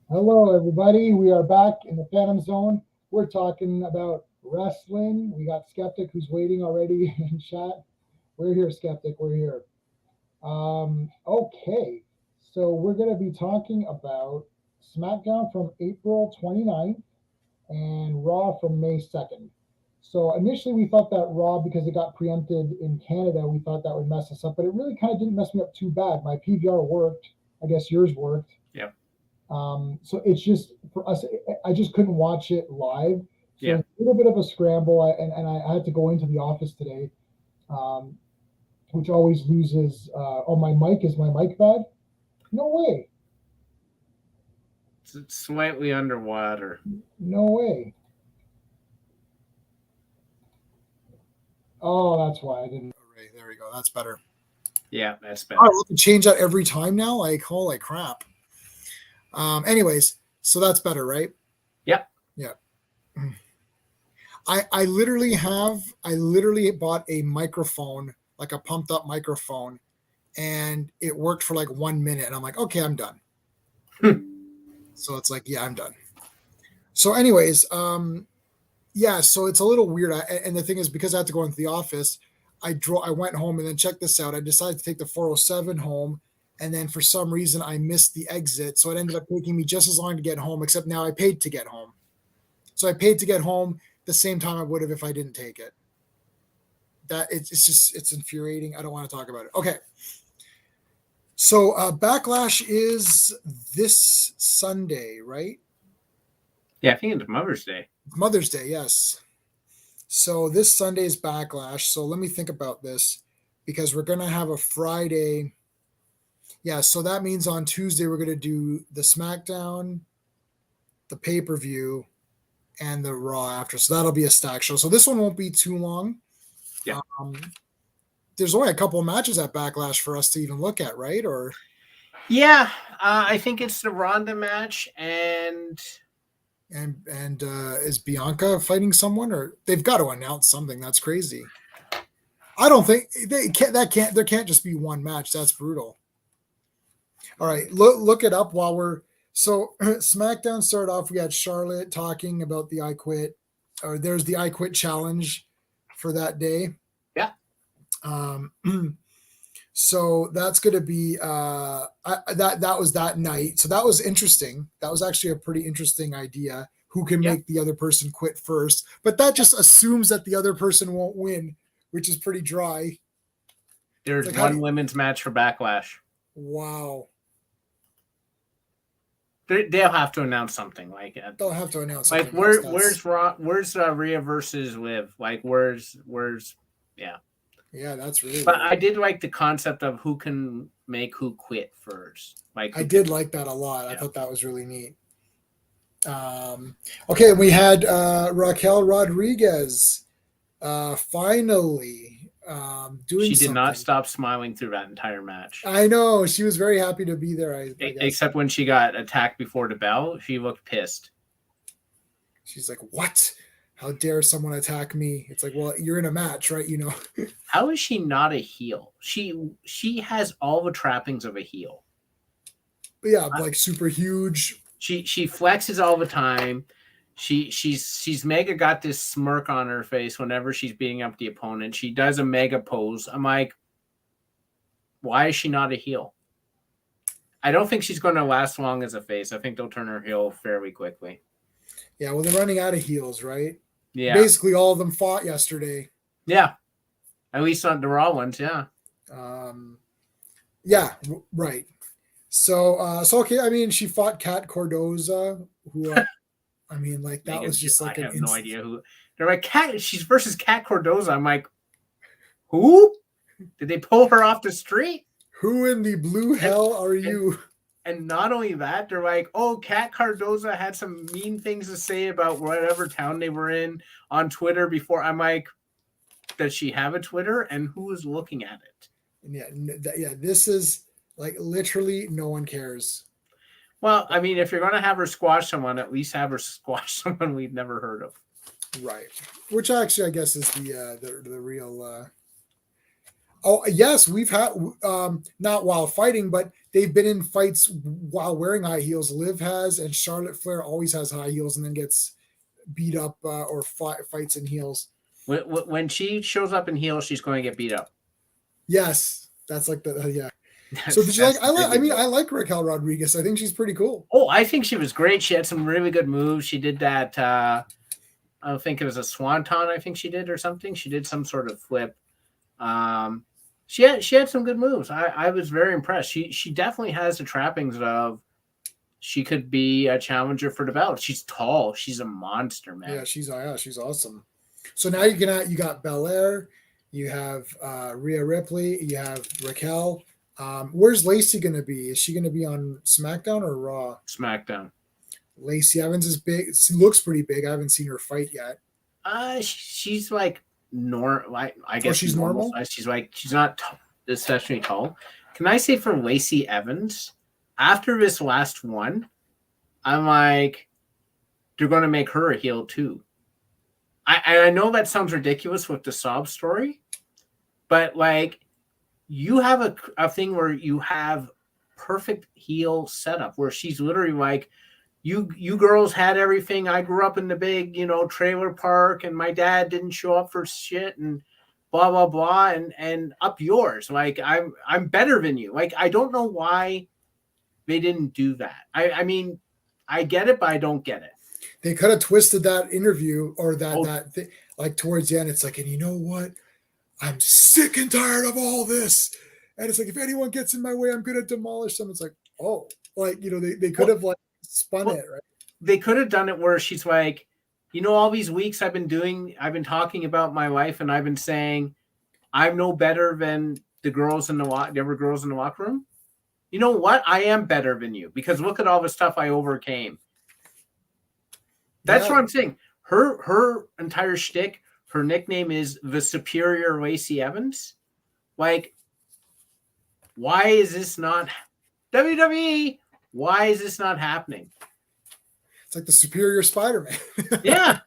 Hello, everybody. We are back in the Phantom Zone. We're talking about wrestling. We got Skeptic who's waiting already in chat. We're here, Skeptic. We're here. Okay, so we're going to be talking about Smackdown from April 29th and Raw from May 2nd. So initially we thought that Raw, because it got preempted in Canada, we thought that would mess us up, but it really kind of didn't mess me up too bad. My PVR worked. I guess yours worked. Yeah. So it's just for us, I just couldn't watch it live. So Yeah. it's a little bit of a scramble, and I had to go into the office today, which always loses. Oh, my mic, is my mic bad? No way. It's slightly underwater. No way. Oh, that's why I didn't. Right, there we go. That's better. Yeah, that's better. Oh, we'll have to change that every time now? Like, holy crap. Anyways, so that's better, right? Yep. Yeah. I literally bought a microphone, like a pumped up microphone, and it worked for like 1 minute. And I'm like, okay, I'm done. So it's like, yeah, I'm done. So anyways, yeah, so it's a little weird. And the thing is, because I had to go into the office, I went home, and then check this out. I decided to take the 407 home. And then for some reason I missed the exit. So it ended up taking me just as long to get home, except now I paid to get home. So I paid to get home the same time I would have if I didn't take it. It's infuriating. I don't want to talk about it. Okay. So Backlash is this Sunday, right? Yeah, I think it's Mother's Day. Mother's Day, yes. So this Sunday is Backlash. So let me think about this, because we're going to have a Friday. Yeah, so that means on Tuesday we're going to do the SmackDown, the pay-per-view, and the Raw after. So that'll be a stack show. So this one won't be too long. Yeah. There's only a couple of matches at Backlash for us to even look at, right? Or yeah, I think it's the Ronda match, and is Bianca fighting someone, or they've got to announce something? That's crazy. I don't think there can't just be one match. That's brutal. All right, look it up while we're. So SmackDown started off. We had Charlotte talking about the I Quit, or there's the I Quit challenge for that day. Yeah. So that's going to be that was that night. So that was interesting. That was actually a pretty interesting idea. Who can make the other person quit first? But that just assumes that the other person won't win, which is pretty dry. There's like one women's match for Backlash. Wow. They'll have to announce something like that. They'll have to announce like something. Where's Rhea versus Liv? Like where's yeah. Yeah, that's really. But weird. I did like the concept of who can make who quit first. Like I did like that a lot. Yeah. I thought that was really neat. Okay, we had Raquel Rodriguez finally doing. She did not stop smiling through that entire match. I know, she was very happy to be there. I guess. Except when she got attacked before the bell, she looked pissed. She's like, "What? How dare someone attack me?" It's like, well, you're in a match, right? You know. How is she not a heel? She has all the trappings of a heel. But yeah, like super huge. She flexes all the time. She's mega got this smirk on her face whenever she's beating up the opponent. She does a mega pose. I'm like, why is she not a heel? I don't think she's going to last long as a face. I think they'll turn her heel fairly quickly. Yeah, well, they're running out of heels, right? Yeah. Basically, all of them fought yesterday. Yeah. At least on the Raw ones, yeah. Yeah, right. So okay. I mean, she fought Kat Cordoza, who, I mean, like that was just like I have no idea who. They're like Kat. She's versus Kat Cordoza. I'm like, who? Did they pull her off the street? Who in the blue hell are you? And not only that, they're like, oh, Kat Cardoza had some mean things to say about whatever town they were in on Twitter before. I'm like, does she have a Twitter? And who is looking at it? Yeah. This is Like literally, no one cares. Well, I mean, if you're going to have her squash someone, at least have her squash someone we've never heard of. Right. Which actually, I guess, is the real. Oh yes, we've had not while fighting, but they've been in fights while wearing high heels. Liv has, and Charlotte Flair always has high heels, and then gets beat up or fights in heels. When she shows up in heels, she's going to get beat up. Yes, that's like the yeah. So did you like? I like Raquel Rodriguez. I think she's pretty cool. Oh, I think she was great. She had some really good moves. She did that. I think it was a swanton. I think she did or something. She did some sort of flip. She had some good moves. I was very impressed. She definitely has the trappings of she could be a challenger for the belt. She's tall. She's a monster, man. Yeah, she's awesome. So now you got Belair, you have Rhea Ripley, you have Raquel. Where's Lacey going to be? Is she going to be on SmackDown or Raw? SmackDown. Lacey Evans is big. She looks pretty big. I haven't seen her fight yet. She's like I guess she's normal. She's like she's not especially tall. Can I say for Lacey Evans, after this last one, I'm like, they're going to make her a heel too. I know that sounds ridiculous with the sob story, but like you have a thing where you have perfect heel setup where she's literally like, you girls had everything. I grew up in the big, trailer park, and my dad didn't show up for shit and blah blah blah, and up yours. Like I'm better than you. Like I don't know why they didn't do that. I mean, I get it, but I don't get it. They could have twisted that interview or that thing, like towards the end. It's like, and you know what? I'm sick and tired of all this. And it's like, if anyone gets in my way, I'm going to demolish them. It's like, oh, like, they could have like spun it, right? They could have done it where she's like, all these weeks I've been talking about my life, and I've been saying I'm no better than the girls in the locker room. You know what? I am better than you because look at all the stuff I overcame. That's what I'm saying. Her entire shtick, her nickname is the Superior Lacey Evans. Like, why is this not WWE? Why is this not happening? It's like the Superior Spider-Man. Yeah,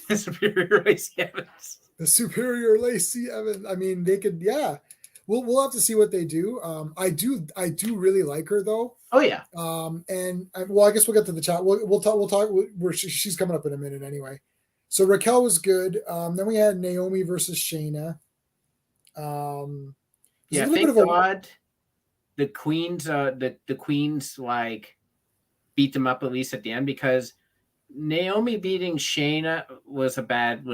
the Superior Lacey Evans. The Superior Lacey Evans. I mean, they could. Yeah, we'll have to see what they do. I do really like her though. Oh yeah. I guess we'll get to the chat. We'll talk. She's coming up in a minute anyway. So Raquel was good. Then we had Naomi versus Shayna. Yeah, thank God the Queens like beat them up at least at the end, because Naomi beating Shayna was a bad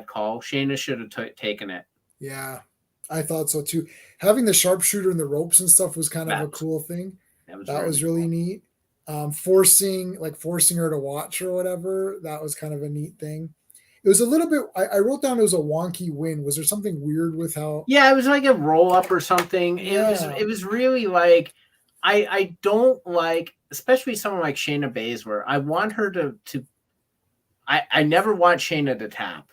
call. Shayna should have taken it. Yeah, I thought so too. Having the sharpshooter and the ropes and stuff was kind of a cool thing. That was really neat. Forcing her to watch or whatever, that was kind of a neat thing. It was a little bit, I wrote down it was a wonky win. Was there something weird with how? Yeah, it was like a roll up or something. Yeah. It was really like, I don't like, especially someone like Shayna Baszler. I want her to I never want Shayna to tap.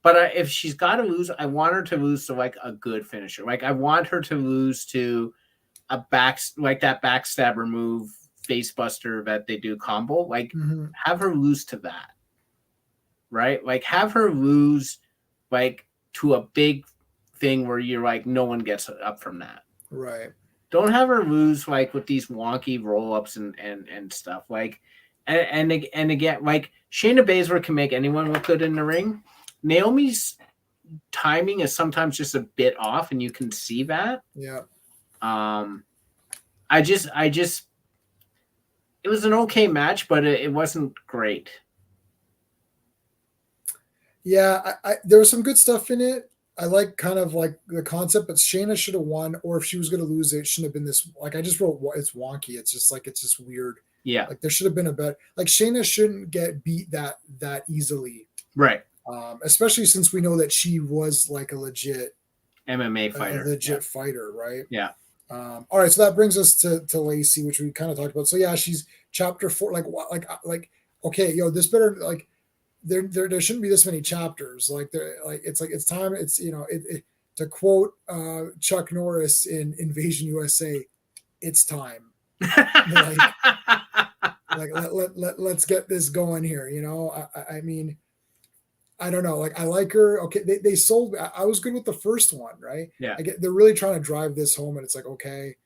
But if she's got to lose, I want her to lose to like a good finisher. Like I want her to lose to that backstabber move, face buster that they do combo. Like have her lose to that. Right? Like have her lose like to a big thing where you're like, no one gets up from that. Right. Don't have her lose like with these wonky roll-ups and stuff. Like and again, like Shayna Baszler can make anyone look good in the ring. Naomi's timing is sometimes just a bit off, and you can see that. Yeah. I just it was an okay match, but it wasn't great. Yeah, there was some good stuff in it. I like kind of like the concept, but Shayna should have won, or if she was going to lose, it shouldn't have been this. Like I just wrote, it's wonky. It's just weird. Yeah. Like there should have been a better. Like Shayna shouldn't get beat that easily. Right. Especially since we know that she was like a legit MMA fighter, fighter, right? Yeah. All right, so that brings us to Lacey, which we kind of talked about. So yeah, she's chapter 4. Like okay, this better like. There shouldn't be this many chapters. It's time. It's to quote Chuck Norris in Invasion USA, it's time. Let's get this going here. You know, I mean, I don't know. Like, I like her. Okay, they sold. I was good with the first one, right? Yeah. They're really trying to drive this home, and it's like, okay,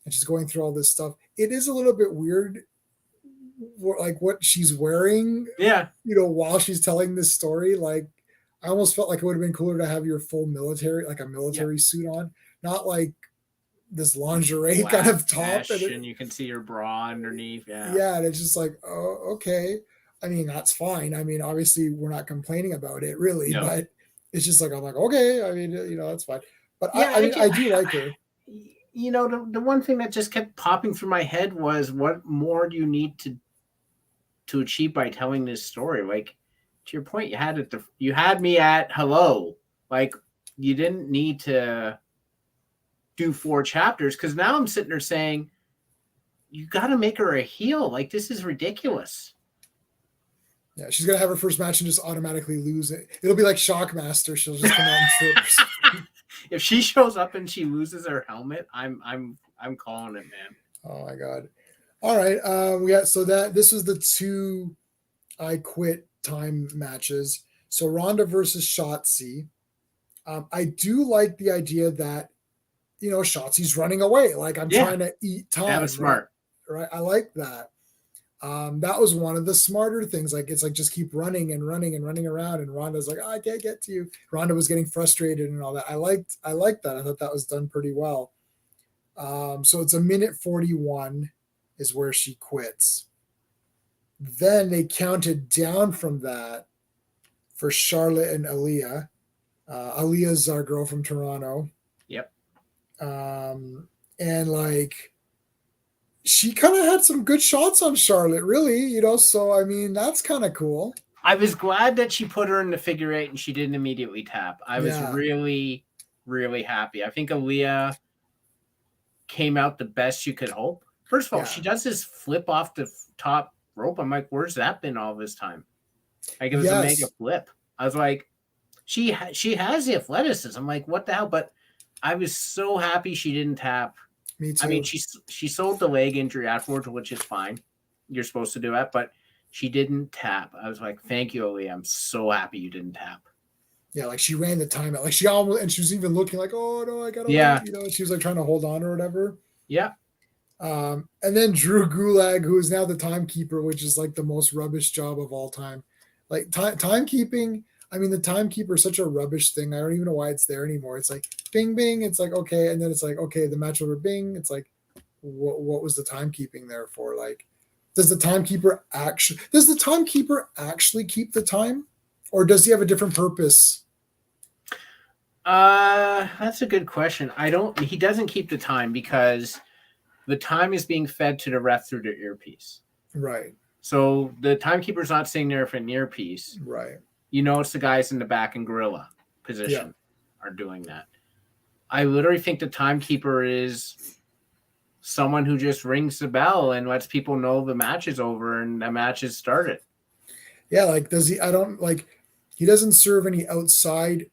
and she's going through all this stuff. It is a little bit weird, like what she's wearing. Yeah. You know, while she's telling this story, like, I almost felt like it would have been cooler to have your full military, like a military suit on, not like this lingerie kind of top, and you can see your bra underneath. Yeah, and it's just like, oh, okay. I mean, that's fine. I mean, obviously, we're not complaining about it, really, but it's just like, I'm like, okay. I mean, you know, that's fine. But I do like her. You know, the one thing that just kept popping through my head was, what more do you need to achieve by telling this story? Like, to your point, you had me at hello. Like, you didn't need to do 4 chapters, because now I'm sitting there saying, you got to make her a heel. Like, this is ridiculous. Yeah, she's gonna have her first match and just automatically lose it. It'll be like Shockmaster. She'll just come out and flip. If she shows up and she loses her helmet, I'm calling it, man. Oh my god! All right, this was the 2 I Quit time matches. So Ronda versus Shotzi. I do like the idea that, you know, Shotzi's running away. Like, I'm trying to eat time. That was smart, right? I like that. That was one of the smarter things. Like, it's like, just keep running and running and running around. And Ronda's like, oh, I can't get to you. Ronda was getting frustrated and all that. I liked that. I thought that was done pretty well. So it's 1:41 is where she quits. Then they counted down from that for Charlotte and Aaliyah. Aaliyah's our girl from Toronto. Yep. And like, she kind of had some good shots on Charlotte, really, you know, so I mean, that's kind of cool. I was glad that she put her in the figure 8 and she didn't immediately tap. I was really, really happy. I think Aaliyah came out the best you could hope. First of all, she does this flip off the top rope. I'm like, where's that been all this time? Like, it was a mega flip. I was like, she has the athleticism. I'm like, what the hell? But I was so happy she didn't tap. Me too. I mean, she sold the leg injury afterwards, which is fine. You're supposed to do that, but she didn't tap. I was like, thank you, Aaliyah. I'm so happy you didn't tap. Yeah, like, she ran the time out. Like, she almost, and she was even looking like, oh no, I gotta wait. You know, she was like trying to hold on or whatever. Yeah. And then Drew Gulak, who is now the timekeeper, which is like the most rubbish job of all time. Like, timekeeping. I mean, the timekeeper is such a rubbish thing. I don't even know why it's there anymore. It's like, bing, bing. It's like, okay. And then it's like, okay, the match over, bing. It's like, what was the timekeeping there for? Like, does the timekeeper actually keep the time? Or does he have a different purpose? That's a good question. He doesn't keep the time because the time is being fed to the ref through the earpiece. Right. So the timekeeper's not sitting there for an earpiece. Right. You know, it's the guys in the back and gorilla position are doing that. I literally think the timekeeper is someone who just rings the bell and lets people know the match is over and the match has started. Yeah, like, he doesn't serve any outside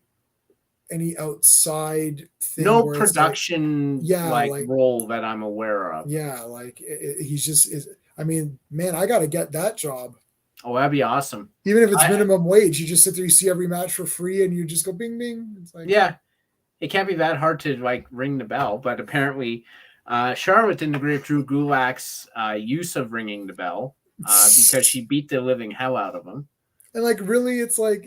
thing. No production like role that I'm aware of. Yeah, like, he's just is. I mean, man, I got to get that job. Oh, that'd be awesome. Even if it's minimum wage, you just sit there, you see every match for free, and you just go bing, bing. It's like, yeah, it can't be that hard to like ring the bell. But apparently, Charlotte didn't agree with Drew Gulak's use of ringing the bell because she beat the living hell out of him. And like, really, it's like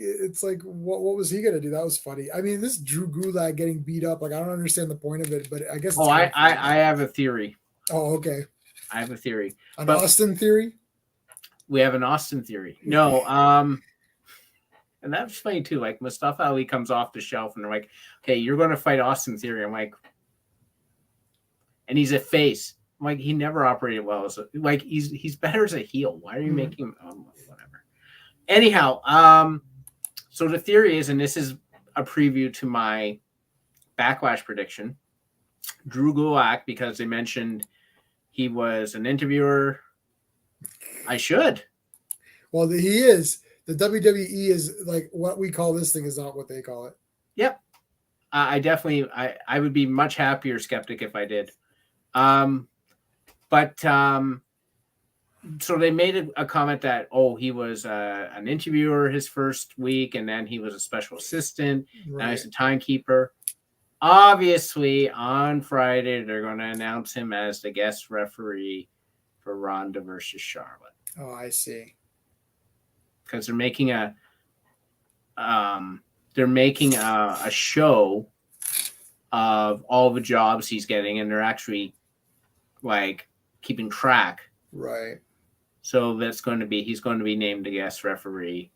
what was he gonna do? That was funny. I mean, this Drew Gulak getting beat up, like, I don't understand the point of it, but I guess. I have a theory. Oh, okay. I have a theory. Austin theory. We have an Austin theory. No, and that's funny too. Like, Mustafa Ali comes off the shelf and they're like, "Okay, you're going to fight Austin Theory." I'm like, and he's a face. I'm like, he never operated well as like he's better as a heel. Why are you making him? Whatever. Anyhow, so the theory is, and this is a preview to my Backlash prediction. Drew Gulak, because they mentioned he was an interviewer. I should. Well, he is. The WWE is like, what we call this thing is not what they call it. Yep. I definitely, I would be much happier skeptic if I did. But so they made a comment that, he was an interviewer his first week, and then he was a special assistant. Now he's a timekeeper. Obviously, on Friday, they're going to announce him as the guest referee for Ronda versus Charlotte. Oh, I see. Because they're making a show of all the jobs he's getting, and they're actually like keeping track. Right. So he's going to be named the guest referee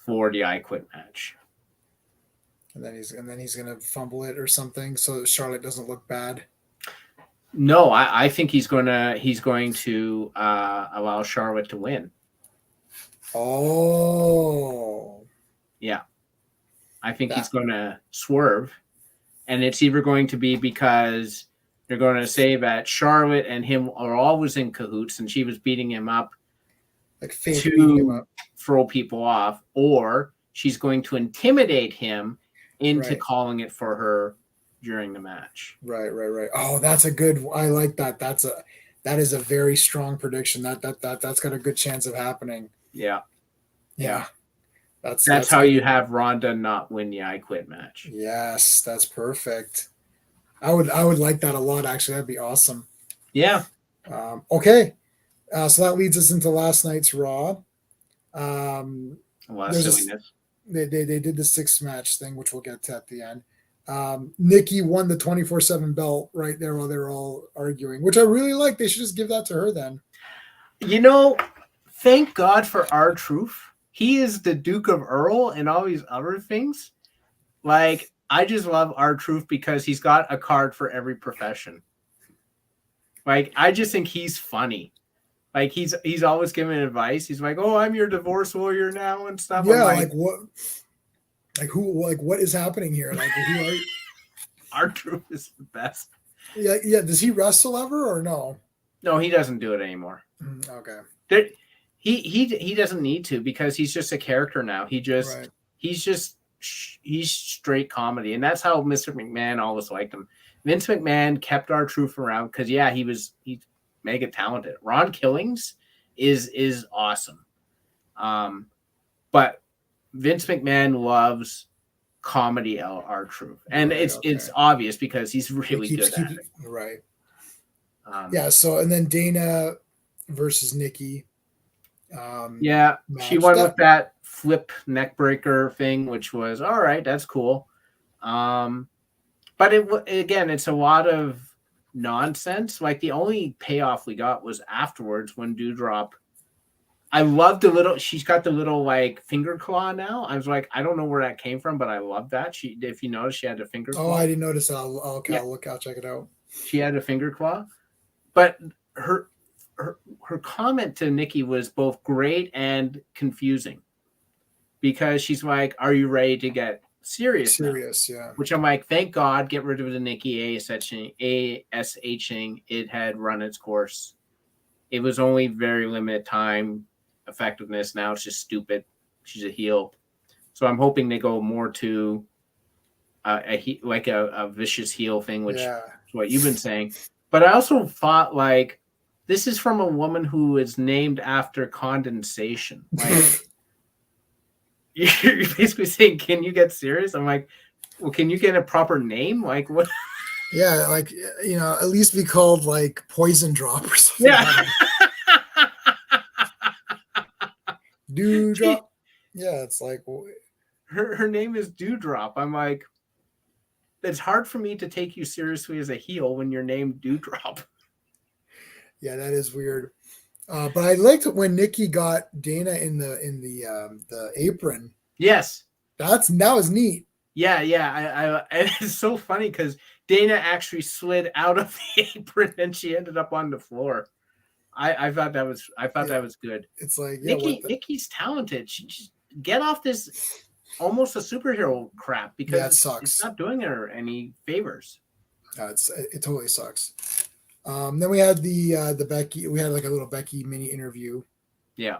for the I Quit match. And then he's gonna fumble it or something so that Charlotte doesn't look bad. No, I think he's going to allow Charlotte to win. Oh. Yeah. I think he's going to swerve, and it's either going to be because they're going to say that Charlotte and him are always in cahoots and she was beating him up to throw people off, or she's going to intimidate him into calling it for her during the match. Right. Oh, that's a good. I like that. That is a very strong prediction. That's got a good chance of happening. Yeah. That's how good. you have Ronda not win the I Quit match. Yes, that's perfect. I would like that a lot. Actually, that'd be awesome. Yeah. Okay. So that leads us into last night's Raw. Silliness. They did the 6-match thing, which we'll get to at the end. Nikki won the 24/7 belt right there while they were all arguing, which I really like. They should just give that to her then. Thank God for R-Truth. He is the Duke of Earl and all these other things. Like, I just love R-Truth because he's got a card for every profession. Like, I just think he's funny. Like, he's always giving advice. He's like, "Oh, I'm your divorce lawyer now," and stuff. Yeah, like what? Like who? Like what is happening here? Like who are you? R-Truth is the best. Yeah. Does he wrestle ever or no? No, he doesn't do it anymore. Okay. He doesn't need to because he's just a character now. He's straight comedy, and that's how Mr. McMahon always liked him. Vince McMahon kept R-Truth around because he's mega talented. Ron Killings is awesome, but Vince McMahon loves comedy R-Truth, and it's obvious because he's really good at it. Right. So and then Dana versus Nikki. She won with that flip neck breaker thing, which was all right. That's cool. But it's a lot of nonsense. Like the only payoff we got was afterwards when Doudrop. I love she's got the little like finger claw now. I was like, I don't know where that came from, but I love that. If you notice, she had a finger claw. Oh, I didn't notice that. I'll check it out. She had a finger claw, but her comment to Nikki was both great and confusing because she's like, "Are you ready to get serious now?" Yeah. Which I'm like, thank God, get rid of the Nikki ASHing. It had run its course. It was only very limited time effectiveness. Now it's just stupid. She's a heel. So I'm hoping they go more to a vicious heel thing, which is what you've been saying. But I also thought like this is from a woman who is named after condensation. Like you're basically saying, can you get serious? I'm like, well, can you get a proper name? Like what? Yeah, like at least be called like Poison Drop or something. Yeah. Dewdrop. Yeah, it's like her name is Dewdrop. I'm like, it's hard for me to take you seriously as a heel when you're named Dewdrop. Yeah, that is weird. But I liked when Nikki got Dana in the apron. Yes, that was neat. Yeah. It's so funny because Dana actually slid out of the apron and she ended up on the floor. I thought that was good. It's like Nikki's talented. She just get off this almost a superhero crap because it sucks. It's not doing her any favors. It totally sucks. Then we had the Becky. We had like a little Becky mini interview. Yeah.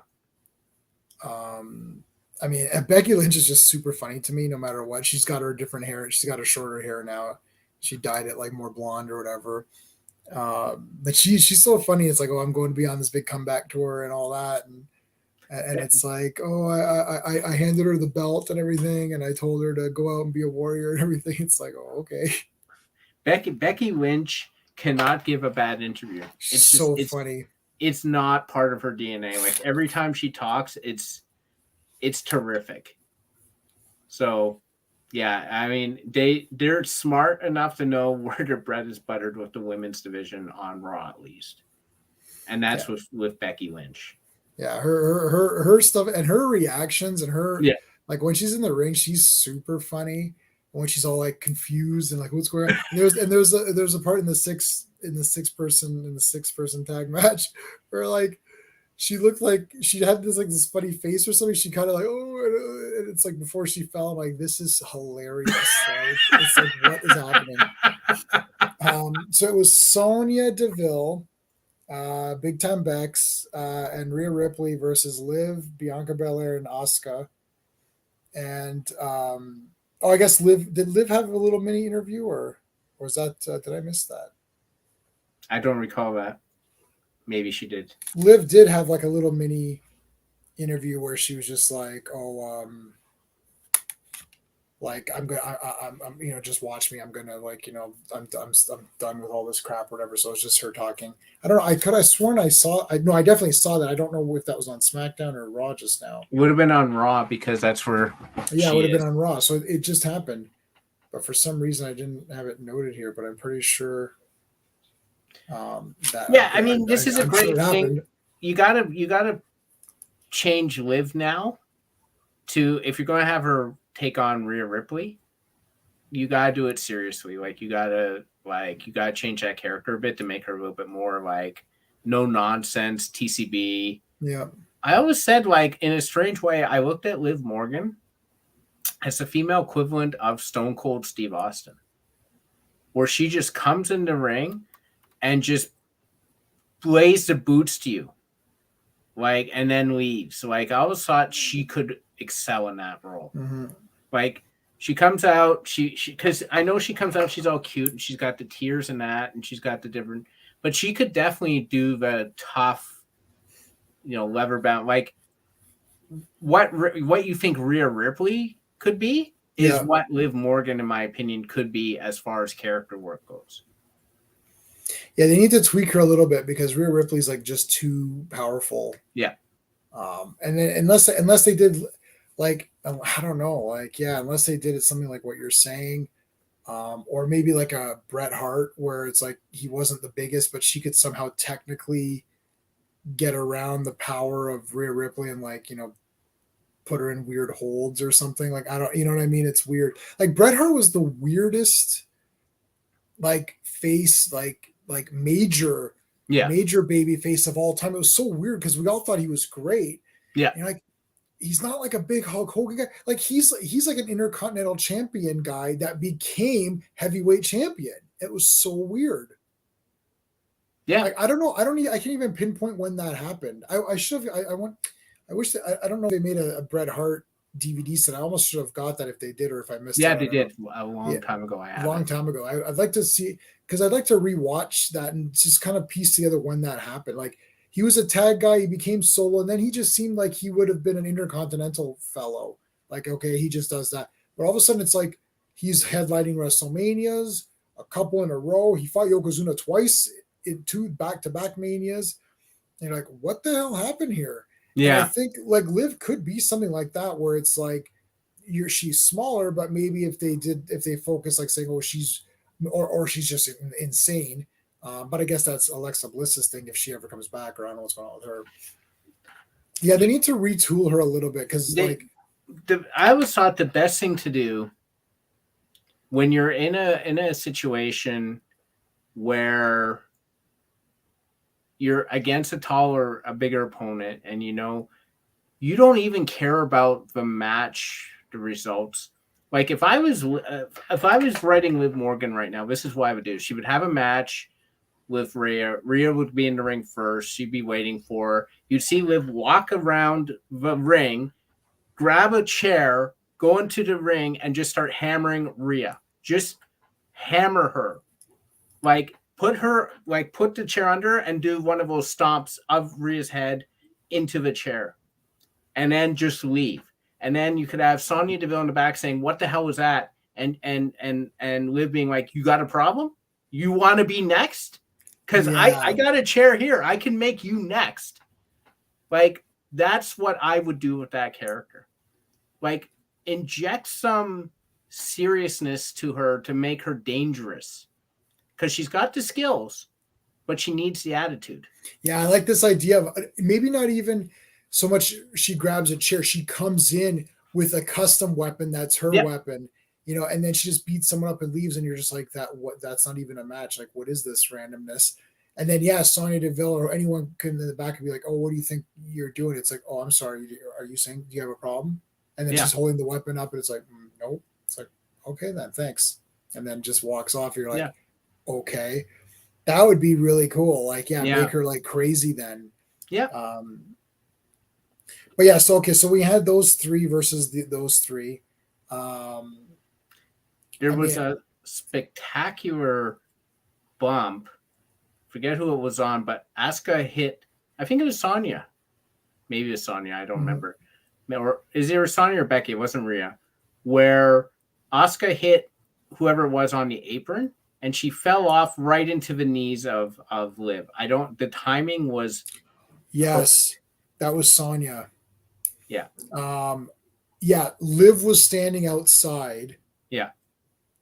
I mean, Becky Lynch is just super funny to me. No matter what, she's got her different hair. She's got her shorter hair now. She dyed it like more blonde or whatever. But she's so funny. It's like, oh, I'm going to be on this big comeback tour and all that, and it's like, oh, I handed her the belt and everything, and I told her to go out and be a warrior and everything. It's like, oh, okay. Becky Lynch cannot give a bad interview. It's So just funny. It's not part of her DNA. Like every time she talks, it's terrific. So yeah, I mean they're smart enough to know where their bread is buttered with the women's division on Raw at least. And that's with Becky Lynch. Yeah, her stuff and her reactions and her Yeah. like when she's in the ring, she's super funny. When she's all like confused and like what's going on. And there's a part in the six person tag match where like she looked like she had this funny face or something. She kind of like, oh, and it's like before she fell, I'm like, this is hilarious. Like, it's like, what is happening? So it was Sonya Deville, Big Time Bex, and Rhea Ripley versus Liv, Bianca Belair, and Asuka. And I guess did Liv have a little mini interview, or was that did I miss that? I don't recall that. Maybe she did. Liv did have like a little mini interview where she was just like, "Oh, like I'm just watch me. I'm gonna like, I'm done with all this crap, or whatever." So it's just her talking. I don't know. I could have sworn I definitely saw that. I don't know if that was on SmackDown or Raw just now. It would have been on Raw because that's where. Yeah, it would have been on Raw. So it just happened, but for some reason I didn't have it noted here. But I'm pretty sure. I mean, this is a great thing. You gotta change Liv now to if you're going to have her take on Rhea Ripley, you gotta do it seriously. Like you gotta change that character a bit to make her a little bit more like no nonsense TCB. Yeah. I always said like in a strange way, I looked at Liv Morgan as the female equivalent of Stone Cold Steve Austin, where she just comes in the ring and just lays the boots to you, like, and then leaves. Like, I always thought she could excel in that role. Mm-hmm. Like, she comes out, because I know she comes out, she's all cute, and she's got the tears and that, and she's got the different, but she could definitely do the tough, lever bound. Like, what you think Rhea Ripley could be is what Liv Morgan, in my opinion, could be as far as character work goes. Yeah, they need to tweak her a little bit because Rhea Ripley's like just too powerful. Yeah. And then unless they did like, I don't know, like, yeah, unless they did it something like what you're saying, or maybe like a Bret Hart where it's like he wasn't the biggest, but she could somehow technically get around the power of Rhea Ripley and like, put her in weird holds or something. Like, I don't, you know what I mean? It's weird. Like Bret Hart was the weirdest like face, like major baby face of all time. It was so weird because we all thought he was great. Yeah. Like he's not like a big Hulk Hogan guy. Like he's like an intercontinental champion guy that became heavyweight champion. It was so weird. Yeah. Like, I don't know. I can't even pinpoint when that happened. I should have, I wish that, I don't know if they made a Bret Hart DVD set. I almost should have got that if they did, or if I missed it. Yeah, they did a long time ago. Time ago. I'd like to see, because I'd like to rewatch that and just kind of piece together when that happened. Like he was a tag guy, he became solo, and then he just seemed like he would have been an intercontinental fellow. Like, okay, he just does that. But all of a sudden it's like he's headlining WrestleManias, a couple in a row. He fought Yokozuna twice in 2 back-to-back Manias. And you're like, what the hell happened here? Yeah. And I think like Liv could be something like that where it's like she's smaller, but maybe if they focus like saying, oh, she's just insane. But I guess that's Alexa Bliss's thing if she ever comes back, or I don't know what's going on with her. Yeah, they need to retool her a little bit because I always thought the best thing to do when you're in a situation where you're against a bigger opponent, and you don't even care about the match, the results. Like if I was writing Liv Morgan right now, this is what I would do. She would have a match with Rhea. Rhea would be in the ring first. She'd be waiting for her. You'd see Liv walk around the ring, grab a chair, go into the ring, and just start hammering Rhea. Just hammer her. Like put the chair under her and do one of those stomps of Rhea's head into the chair, and then just leave. And then you could have Sonya Deville in the back saying, "What the hell was that?" And Liv being like, "You got a problem? You want to be next? Because I got a chair here. I can make you next." Like, that's what I would do with that character. Like, inject some seriousness to her to make her dangerous, because she's got the skills, but she needs the attitude. Yeah, I like this idea of maybe not even so much she grabs a chair. She comes in with a custom weapon that's her weapon, and then she just beats someone up and leaves, and you're just like, that's not even a match. Like, what is this randomness? And then, Sonya Deville or anyone can in the back and be like, "Oh, what do you think you're doing?" It's like, "Oh, I'm sorry. Are you saying, do you have a problem?" And then she's holding the weapon up, and it's like, "Nope." It's like, "Okay, then, thanks." And then just walks off. You're like, "Okay." That would be really cool. Like, make her like crazy then. Yeah. But yeah, so we had those three versus those three. There was a spectacular bump. Forget who it was on, but Asuka hit, I think it was Sonya. Maybe it was Sonya, I don't remember. Or is it Sonya or Becky? It wasn't Rhea. Where Asuka hit whoever it was on the apron, and she fell off right into the knees of Liv. The timing was... Yes, that was Sonya. Yeah. Liv was standing outside. Yeah.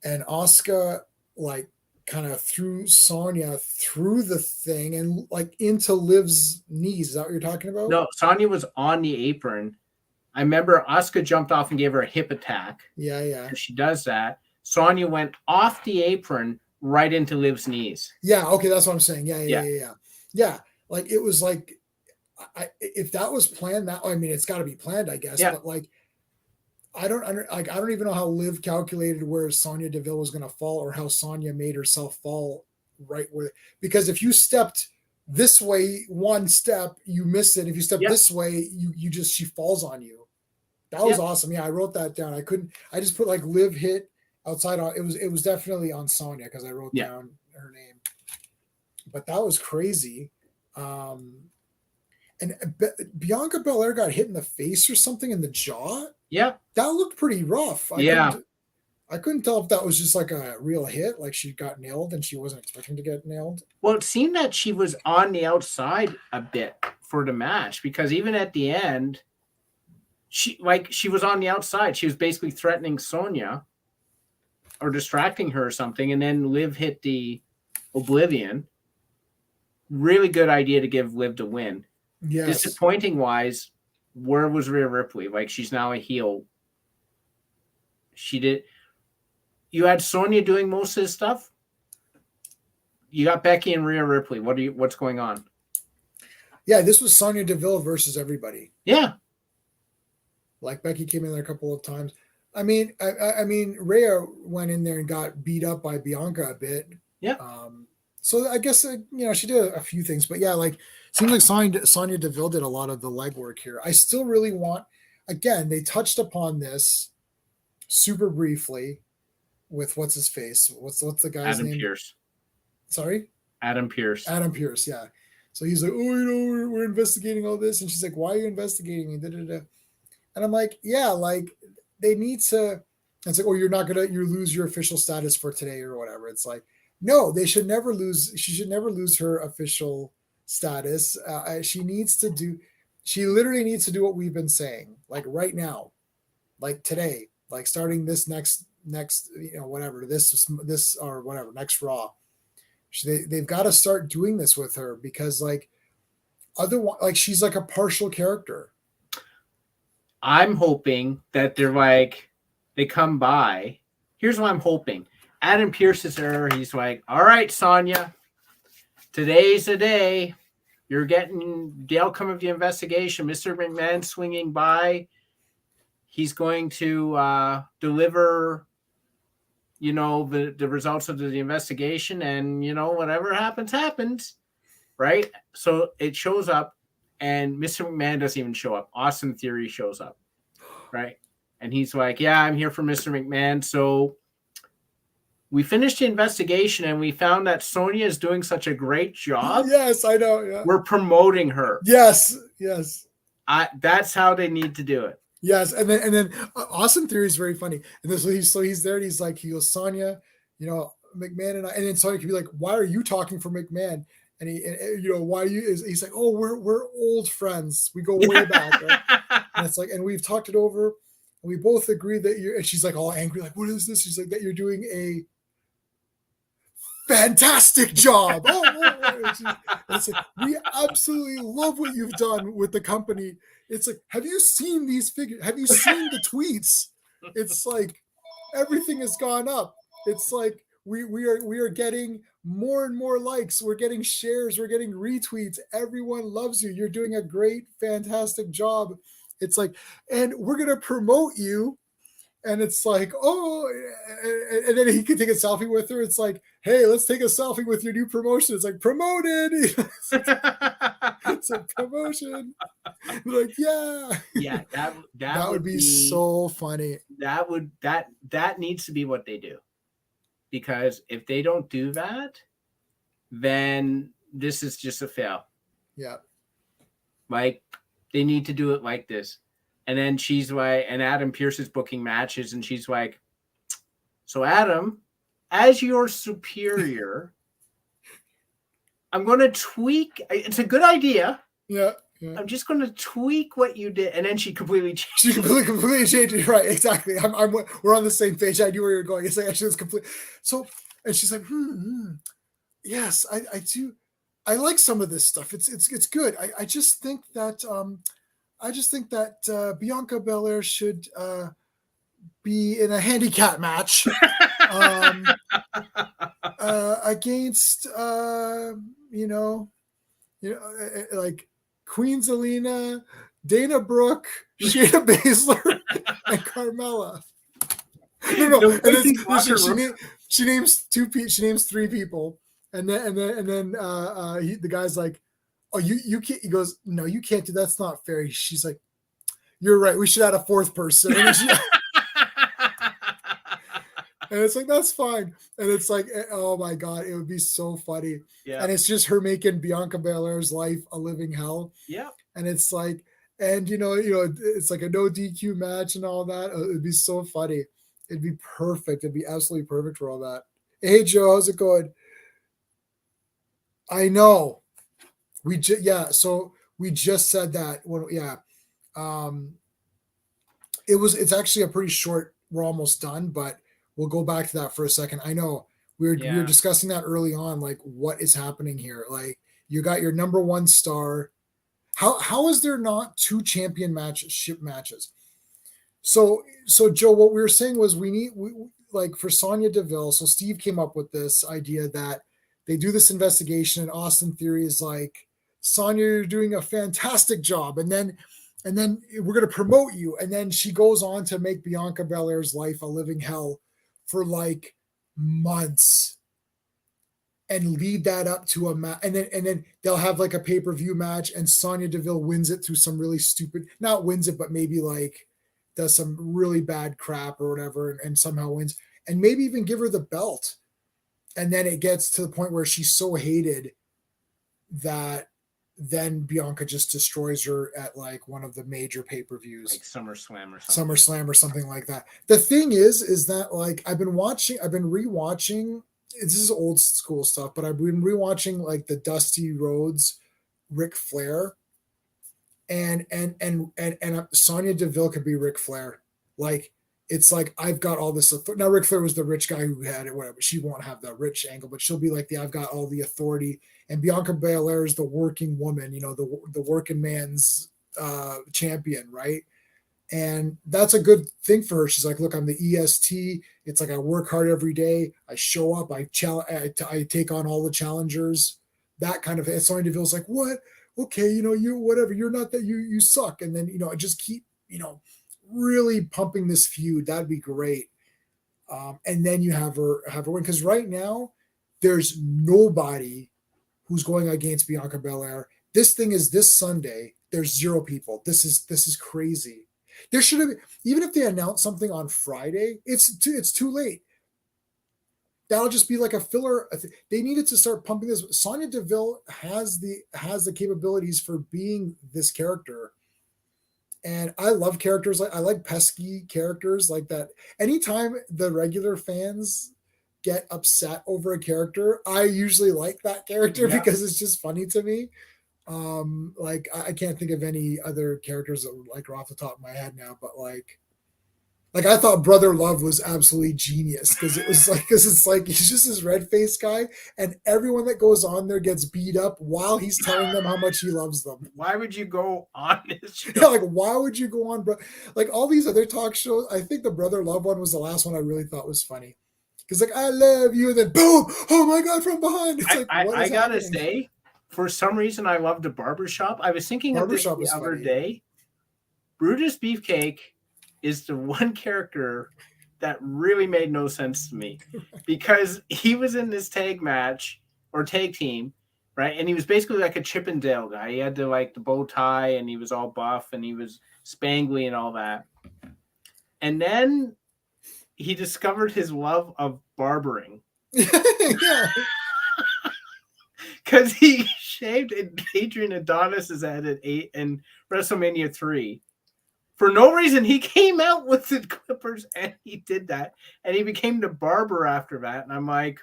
And Asuka, like, kind of threw Sonya through the thing and, like, into Liv's knees. Is that what you're talking about? No, Sonya was on the apron. I remember Asuka jumped off and gave her a hip attack. Yeah. She does that. Sonya went off the apron right into Liv's knees. Yeah, okay, that's what I'm saying. Yeah. Like, it was like, if that was planned, it's got to be planned, I guess. Yeah. But like, I don't even know how Liv calculated where Sonya Deville was going to fall, or how Sonya made herself fall right where. Because if you stepped this way, one step, you miss it. If you step this way, she falls on you. That was awesome. Yeah, I wrote that down. I just put like Liv hit outside on. It was definitely on Sonya because I wrote down her name. But that was crazy. And Bianca Belair got hit in the face or something, in the jaw. Yeah. That looked pretty rough. I couldn't tell if that was just like a real hit, like she got nailed and she wasn't expecting to get nailed. Well, it seemed that she was on the outside a bit for the match, because even at the end, she was on the outside. She was basically threatening Sonya or distracting her or something, and then Liv hit the Oblivion. Really good idea to give Liv the win. Yes. Disappointing wise, where was Rhea Ripley? Like, she's now a heel. You had Sonya doing most of this stuff. You got Becky and Rhea Ripley. What's going on? Yeah, this was Sonya Deville versus everybody. Yeah. Like, Becky came in there a couple of times. I mean, Rhea went in there and got beat up by Bianca a bit. Yeah. So I guess she did a few things, but yeah, like, seems like Sonya Deville did a lot of the legwork here. I still really want. Again, they touched upon this super briefly with what's his face. What's the guy's name? Adam Pearce. Sorry? Adam Pearce. Adam Pearce, yeah. So he's like, "Oh, we're investigating all this," and she's like, "Why are you investigating me?" Da-da-da. And I'm like, yeah, like, they need to. It's like, "Oh, you lose your official status for today," or whatever. It's like, no, they should never lose. She should never lose her official status. She literally needs to do what we've been saying, like right now, like today, like starting this next, whatever, this or whatever, next Raw. They've got to start doing this with her, because like, otherwise, like, she's like a partial character. I'm hoping that they're like, they come by. Here's what I'm hoping. Adam Pearce is there. He's like, "All right, Sonya, today's the day. You're getting the outcome of the investigation. Mr. McMahon swinging by. He's going to deliver, the results of the investigation, and, whatever happens, right?" So it shows up, and Mr. McMahon doesn't even show up. Austin Theory shows up, right? And he's like, "Yeah, I'm here for Mr. McMahon. So we finished the investigation and we found that Sonya is doing such a great job. Yes, I know. Yeah. We're promoting her. Yes. That's how they need to do it. Yes, and then Austin Theory is very funny. And then so he's there and he's like, he goes, Sonya, McMahon and I, and then Sonya can be like, why are you talking for McMahon? And why are you? He's like, oh, we're old friends. We go way back. Right? And it's like, and we've talked it over, and we both agree that you're. And she's like all angry, like, what is this? She's like, that you're doing a fantastic job. It's like, we absolutely love what you've done with the company. It's like, have you seen these figures? Have you seen the tweets? It's like everything has gone up. It's like we are getting more and more likes. We're getting shares. We're getting retweets. Everyone loves you. You're doing a great, fantastic job. It's like, and we're gonna promote you. And it's like, oh, and then he could take a selfie with her. It's like, hey, let's take a selfie with your new promotion. It's like, promoted. It's a promotion. We're like, yeah. Yeah, that would be so funny. That needs to be what they do. Because if they don't do that, then this is just a fail. Yeah. Like, they need to do it like this. And then she's like, and Adam Pearce is booking matches, and she's like, so Adam, as your superior, I'm going to tweak. It's a good idea. Yeah. I'm just going to tweak what you did. And then she completely changed. She completely changed it. Right. Exactly. We're on the same page. I knew where you were going. It's like, actually, it's complete. So, and she's like, yes, I do. I like some of this stuff. It's good. I just think that, Bianca Belair should be in a handicap match against like Queen Zelina, Dana Brooke, Shayna Baszler, and Carmella. No. And then she names three people, and then the guy's like, oh, you can't. He goes, no, you can't do. That's not fair. She's like, you're right. We should add a fourth person. And it's like, that's fine. And it's like, oh my God, it would be so funny. Yeah. And it's just her making Bianca Belair's life a living hell. Yeah. And it's like, and it's like a no DQ match and all that. It'd be so funny. It'd be perfect. It'd be absolutely perfect for all that. Hey Joe, how's it going? I know. So we just said that. It's actually a pretty short. We're almost done, but we'll go back to that for a second. I know we were discussing that early on, like what is happening here. Like you got your number one star. How is there not two championship matches? So Joe, what we were saying was we like for Sonya Deville. So Steve came up with this idea that they do this investigation, and Austin Theory is like, Sonya, you're doing a fantastic job. And then we're going to promote you. And then she goes on to make Bianca Belair's life a living hell for like months and lead that up to a match. And then they'll have like a pay-per-view match, and Sonya Deville wins it through some really stupid, not wins it, but maybe like does some really bad crap or whatever, and somehow wins, and maybe even give her the belt. And then it gets to the point where she's so hated that then Bianca just destroys her at like one of the major pay-per-views, like SummerSlam or something like that. The thing is that like I've been rewatching. This is old school stuff, but I've been rewatching like the Dusty Rhodes, Ric Flair, and Sonya Deville could be Ric Flair. Like it's like I've got all this authority. Now Ric Flair was the rich guy who had it, whatever. She won't have the rich angle, but she'll be like I've got all the authority. And Bianca Belair is the working woman, the working man's champion, right? And that's a good thing for her. She's like, look, I'm the EST. It's like I work hard every day. I show up. I take on all the challengers. That kind of. And Sonya Deville's like, what? Okay, you whatever. You're not that. You suck. And then I just keep really pumping this feud. That'd be great. And then you have her win, because right now there's nobody who's going against Bianca Belair. This thing is this Sunday. There's 0 people. This is crazy. There should have been, even if they announce something on Friday, it's too late. that'll just be like a filler. They needed to start pumping this. Sonya Deville has the capabilities for being this character. And I love characters I like pesky characters like that. Anytime the regular fans get upset over a character, I usually like that character because it's just funny to me. Like I can't think of any other characters that would like off the top of my head now, but like I thought Brother Love was absolutely genius because it's like he's just this red faced guy, and everyone that goes on there gets beat up while he's telling them how much he loves them. Why would you go on this show? Yeah, like why would you go on, bro? Like all these other talk shows, I think the Brother Love one was the last one I really thought was funny. Because like I love you, and then boom, oh my god, from behind. It's like I gotta say, for some reason, I loved a barbershop. I was thinking of this the other day. Brutus Beefcake is the one character that really made no sense to me because he was in this tag match or tag team, right? And he was basically like a Chippendale guy. He had the bow tie and he was all buff and he was spangly and all that. And then he discovered his love of barbering. Because he shaved Adrian Adonis's head at 8 and WrestleMania 3. For no reason, he came out with the clippers and he did that. And he became the barber after that. And I'm like,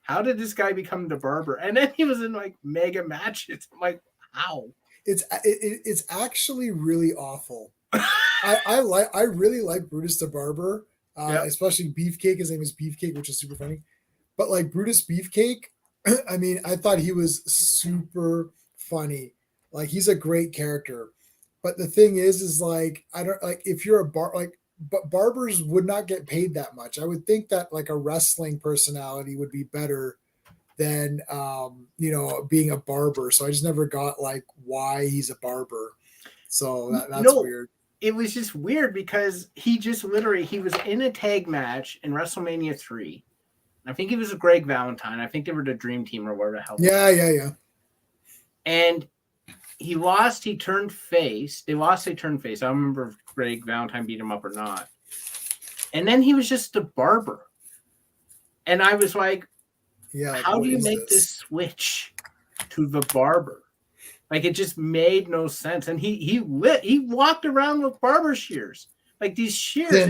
how did this guy become the barber? And then he was in like mega matches. I'm like, how? It's actually really awful. I really like Brutus the Barber, especially Beefcake. His name is Beefcake, which is super funny. But like Brutus Beefcake, I mean, I thought he was super funny. Like he's a great character. But the thing is like I don't like if you're but barbers would not get paid that much. I would think that like a wrestling personality would be better than being a barber. So I just never got like why he's a barber. So that's weird. It was just weird because he just literally he was in a tag match in WrestleMania 3. I think it was Greg Valentine. I think they were the Dream Team or whatever the hell. Yeah. And he lost. He turned face. They lost. They turned face. I don't remember if Greg Valentine beat him up or not. And then he was just a barber. And I was like, how do you make this switch to the barber? Like, it just made no sense. And he walked around with barber shears. Like, these shears. You're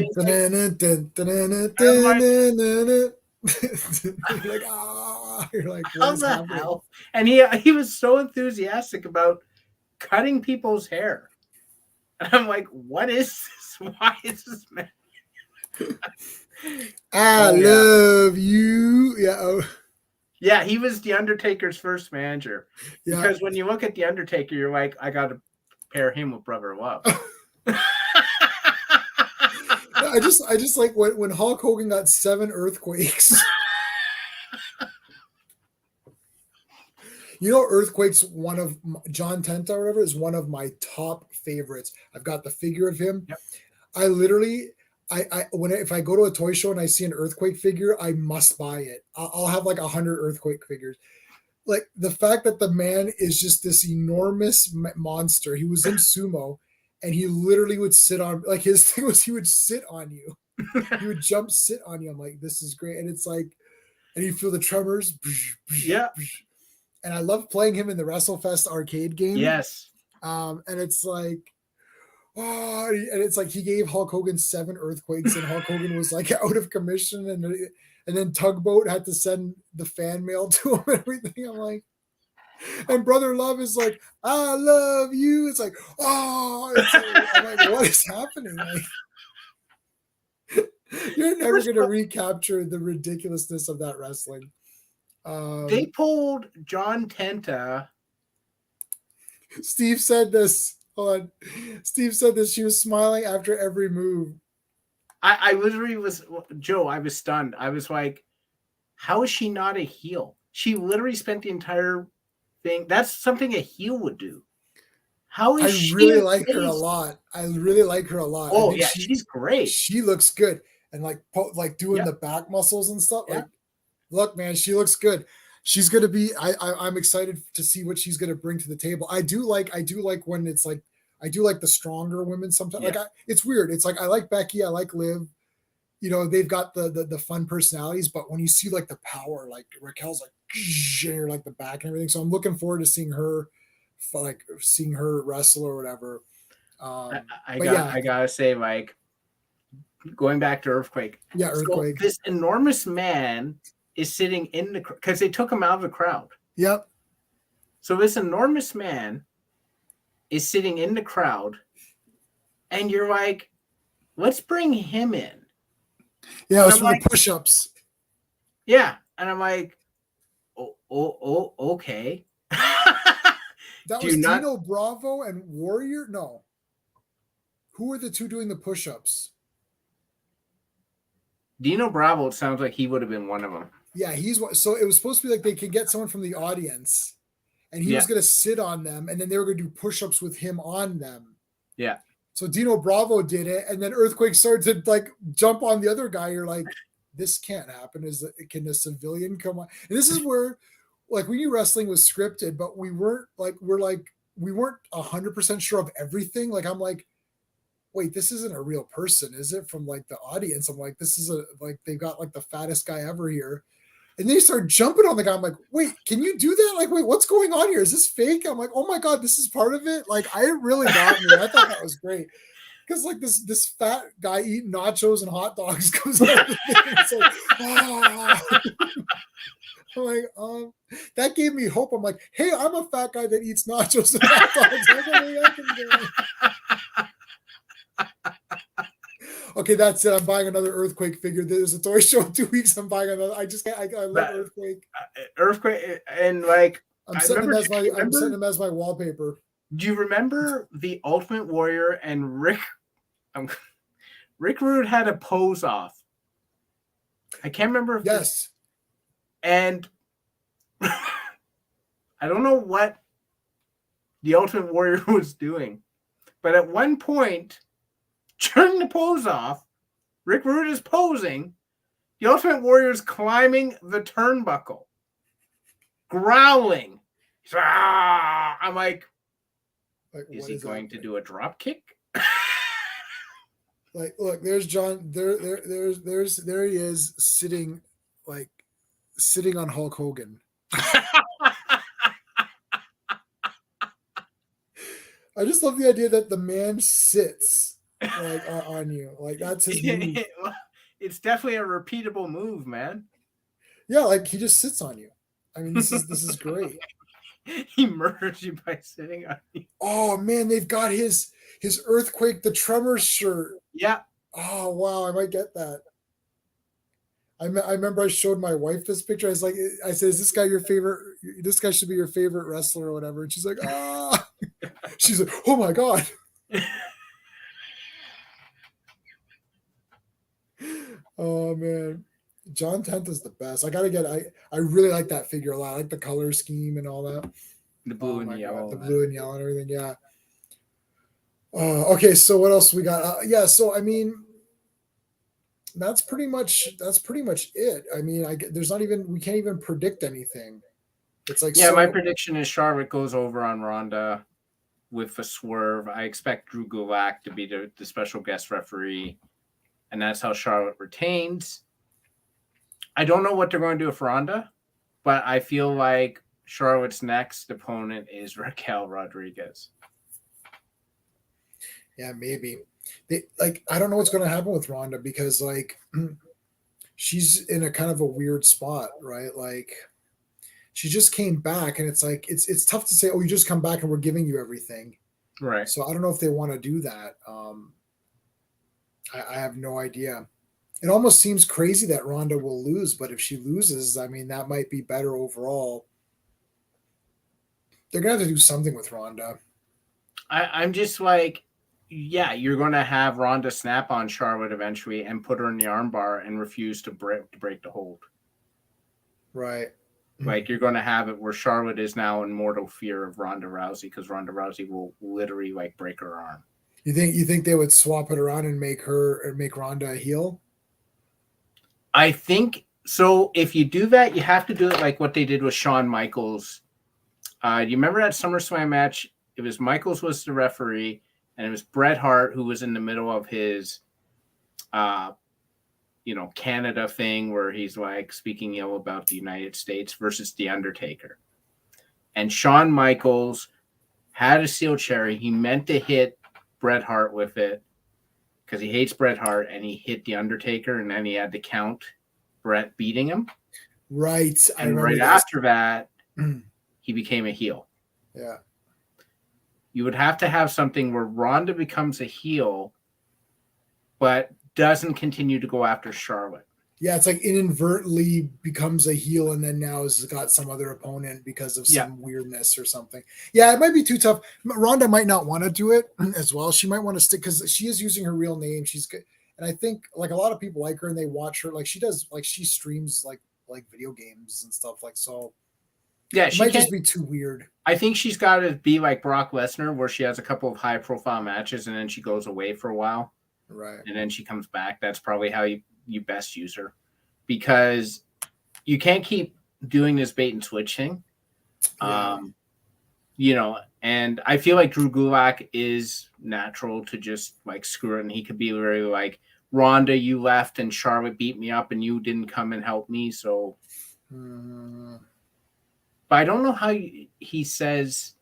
like, how the hell? And he was so enthusiastic about cutting people's hair. And I'm like, what is this? Why is this man? I love you. Yeah. Yeah, he was The Undertaker's first manager. Yeah. Because when you look at The Undertaker, you're like, I got to pair him with Brother Love. I just like when Hulk Hogan got 7 earthquakes. You know, Earthquake's one of John Tenta or whatever is one of my top favorites. I've got the figure of him. Yep. I literally, if I go to a toy show and I see an Earthquake figure, I must buy it. I'll have like 100 Earthquake figures. Like the fact that the man is just this enormous monster. He was in sumo, and he literally would sit on. Like his thing was, he would sit on you. He would sit on you. I'm like, this is great, and it's like, and you feel the tremors. Yeah. And I love playing him in the WrestleFest arcade game. Yes. And it's like, and it's like he gave Hulk Hogan 7 earthquakes, and Hulk Hogan was like out of commission, and then Tugboat had to send the fan mail to him and everything. I'm like, and Brother Love is like, I love you. It's like, I'm like, what is happening? Like, you're never going to recapture the ridiculousness of that wrestling. They pulled John Tenta. Steve said this. Hold on. Steve said this. She was smiling after every move. I literally was, Joe, I was stunned. I was like, how is she not a heel? She literally spent the entire thing. That's something a heel would do. How is she? I really like her a lot. Oh, yeah, she's great. She looks good. And like doing the back muscles and stuff. Like, look, man, she looks good. She's gonna be. I'm excited to see what she's gonna bring to the table. I do like when it's like I do like the stronger women sometimes. Yeah. Like it's weird. It's like I like Becky. I like Liv. you know, they've got the fun personalities, but when you see like the power, like Raquel's like, like the back and everything. So I'm looking forward to seeing her wrestle or whatever. I gotta say, like, going back to Earthquake. Yeah, Earthquake. So this enormous man is sitting in the because they took him out of the crowd. Yep. So this enormous man is sitting in the crowd, and you're like, let's bring him in. Yeah, it was for the push-ups. Yeah, and I'm like, okay. That was Dino Bravo and Warrior? No. Who were the two doing the push-ups? Dino Bravo, it sounds like he would have been one of them. Yeah, so it was supposed to be like they could get someone from the audience, and he was going to sit on them, and then they were going to do push-ups with him on them. Yeah. So Dino Bravo did it, and then Earthquake started to like jump on the other guy. You're like, this can't happen. Can a civilian come on? And this is where, like, we knew wrestling was scripted, but we weren't 100% sure of everything. Like, I'm like, wait, this isn't a real person, is it? From like the audience, I'm like, this is they've got like the fattest guy ever here. And they start jumping on the guy. I'm like, wait, can you do that? Like, wait, what's going on here? Is this fake? I'm like, oh my God, this is part of it. Like, I really got me. I thought that was great. Because like this fat guy eating nachos and hot dogs comes out of the thing. It's like, oh. I'm like, that gave me hope. I'm like, hey, I'm a fat guy that eats nachos and hot dogs. I can do it. Okay, that's it. I'm buying another Earthquake figure. There's a toy show in 2 weeks. I'm buying another. I love Earthquake. Earthquake, and like I'm setting him as my wallpaper. Do you remember the Ultimate Warrior and Rick Rude had a pose off? I can't remember. Yes. And I don't know what the Ultimate Warrior was doing, but at one point, during the pose off, Rick Rude is posing. The Ultimate Warrior is climbing the turnbuckle, growling. I'm like, is he going to do a drop kick? Like, look, there's John. There he is sitting on Hulk Hogan. I just love the idea that the man sits like on you. Like, that's his move. It's definitely a repeatable move, man. Yeah, like he just sits on you. I mean, this is great. He murders you by sitting on you. Oh man, they've got his Earthquake, the Tremors shirt. Yeah. Oh wow, I might get that. I remember I showed my wife this picture. I said, "Is this guy your favorite? This guy should be your favorite wrestler or whatever." And she's like, "Ah." She's like, "Oh my God." Oh man, John Tenth is the best. I really like that figure a lot. I like the color scheme and all that. The blue and yellow. The blue and yellow and everything. Yeah. Okay, so what else we got? So I mean, that's pretty much it. I mean, we can't even predict anything. It's like, my prediction is Charlotte goes over on Ronda with a swerve. I expect Drew Gulak to be the special guest referee, and that's how Charlotte retains. I don't know what they're going to do with Ronda, but I feel like Charlotte's next opponent is Raquel Rodriguez. Yeah, maybe. I don't know what's going to happen with Ronda because like she's in a kind of a weird spot, right? Like she just came back and it's like it's tough to say, oh, you just come back and we're giving you everything. Right. So I don't know if they want to do that. I have no idea. It almost seems crazy that Ronda will lose, but if she loses, I mean, that might be better overall. They're going to have to do something with Ronda. I'm just like, yeah, you're going to have Ronda snap on Charlotte eventually and put her in the armbar and refuse to break the hold. Right. Like, you're going to have it where Charlotte is now in mortal fear of Ronda Rousey because Ronda Rousey will literally like break her arm. You think they would swap it around and make Ronda a heel? I think so. If you do that, you have to do it like what they did with Shawn Michaels. Do you remember that SummerSlam match? It was Michaels was the referee, and it was Bret Hart who was in the middle of his Canada thing where he's like speaking ill about the United States versus The Undertaker. And Shawn Michaels had a steel chair. He meant to hit Bret Hart with it because he hates Bret Hart, and he hit The Undertaker, and then he had to count Bret beating him. Right. And right after that, he became a heel. Yeah. You would have to have something where Ronda becomes a heel, but doesn't continue to go after Charlotte. Yeah, it's like inadvertently becomes a heel and then now has got some other opponent because of some weirdness or something. Yeah, it might be too tough. Ronda might not want to do it as well. She might want to stick because she is using her real name. She's good. And I think like a lot of people like her and they watch her. Like she does, like she streams like video games and stuff like so. Yeah, it might just be too weird. I think she's got to be like Brock Lesnar, where she has a couple of high-profile matches and then she goes away for a while. Right. And then she comes back. That's probably how you best use her, because you can't keep doing this bait and switch thing. Yeah. And I feel like Drew Gulak is natural to just like screw it. And he could be very like, Ronda, you left and Charlotte beat me up and you didn't come and help me. So, but I don't know how he says,